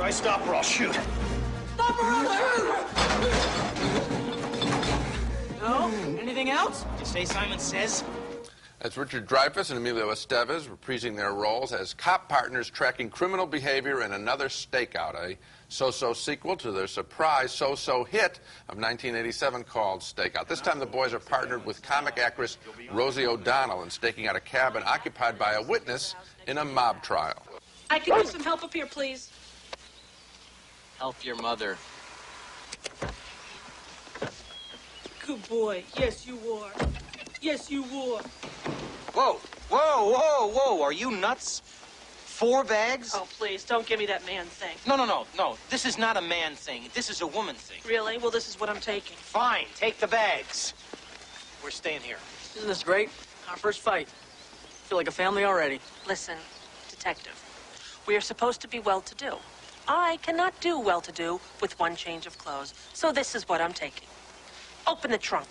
I stop her, I'll shoot. Stop her! No? Anything else? Did you say Simon Says? That's Richard Dreyfuss and Emilio Estevez reprising their roles as cop partners tracking criminal behavior in another Stakeout, a so-so sequel to their surprise so-so hit of 1987 called Stakeout. This time the boys are partnered with comic actress Rosie O'Donnell in staking out a cabin occupied by a witness in a mob trial. I could use some help up here, please. Help your mother. Good boy. Yes, you are. Yes, you were. Whoa, whoa, whoa, whoa. Are you nuts? 4 bags? Oh, please, don't give me that man thing. No. This is not a man thing. This is a woman thing. Really? Well, this is what I'm taking. Fine, take the bags. We're staying here. Isn't this great? Our first fight. Feel like a family already. Listen, detective, we are supposed to be well-to-do. I cannot do well-to-do with one change of clothes, so this is what I'm taking. Open the trunk.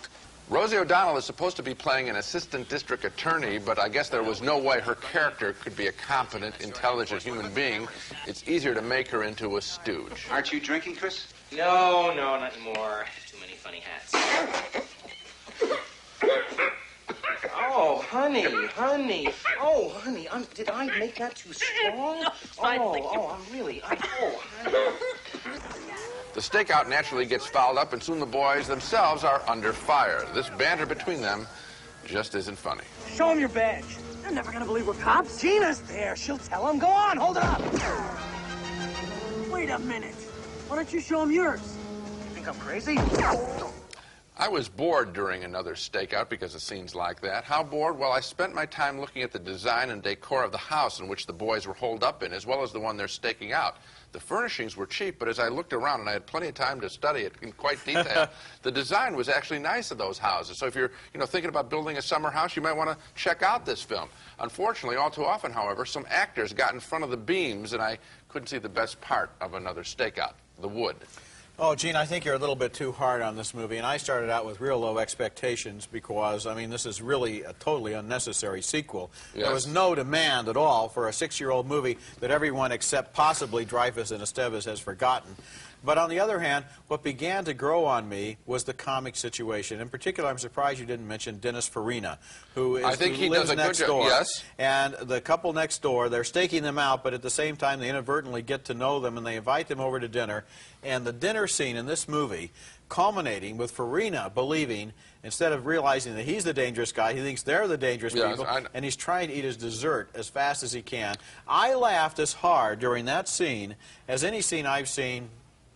Rosie O'Donnell is supposed to be playing an assistant district attorney, but I guess there was no way her character could be a competent, intelligent human being. It's easier to make her into a stooge. Aren't you drinking, Chris? No, not anymore. Too many funny hats. Oh, honey. Oh, honey, did I make that too strong? No, it's fine, thank you. Honey. The Stakeout naturally gets fouled up, and soon the boys themselves are under fire. This banter between them just isn't funny. Show him your badge. They're never gonna believe we're cops. Gina's there. She'll tell him. Go on, hold it up. Wait a minute. Why don't you show them yours? You think I'm crazy? I was bored during another Stakeout because of scenes like that. How bored? Well, I spent my time looking at the design and decor of the house in which the boys were holed up in, as well as the one they're staking out. The furnishings were cheap, but as I looked around, and I had plenty of time to study it in quite detail, the design was actually nice of those houses. So if you're thinking about building a summer house, you might want to check out this film. Unfortunately, all too often, however, some actors got in front of the beams, and I couldn't see the best part of another Stakeout, the wood. Oh, Gene, I think you're a little bit too hard on this movie, and I started out with real low expectations because, I mean, this is really a totally unnecessary sequel. Yes. There was no demand at all for a 6-year-old movie that everyone except possibly Dreyfuss and Estevez has forgotten. But on the other hand, what began to grow on me was the comic situation. In particular, I'm surprised you didn't mention Dennis Farina, who lives next door. Yes. And the couple next door, they're staking them out, but at the same time, they inadvertently get to know them, and they invite them over to dinner. And the dinner scene in this movie, culminating with Farina believing, instead of realizing that he's the dangerous guy, he thinks they're the dangerous people, and he's trying to eat his dessert as fast as he can. I laughed as hard during that scene as any scene I've seen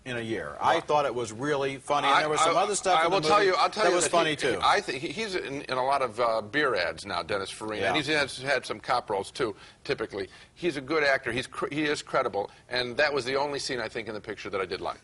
in a year. I thought it was really funny, and there was some other stuff in the movie that was funny too. I think he's in a lot of beer ads now, Dennis Farina, and he has had some cop roles too. Typically, he's a good actor. He is credible, and that was the only scene I think in the picture that I did like.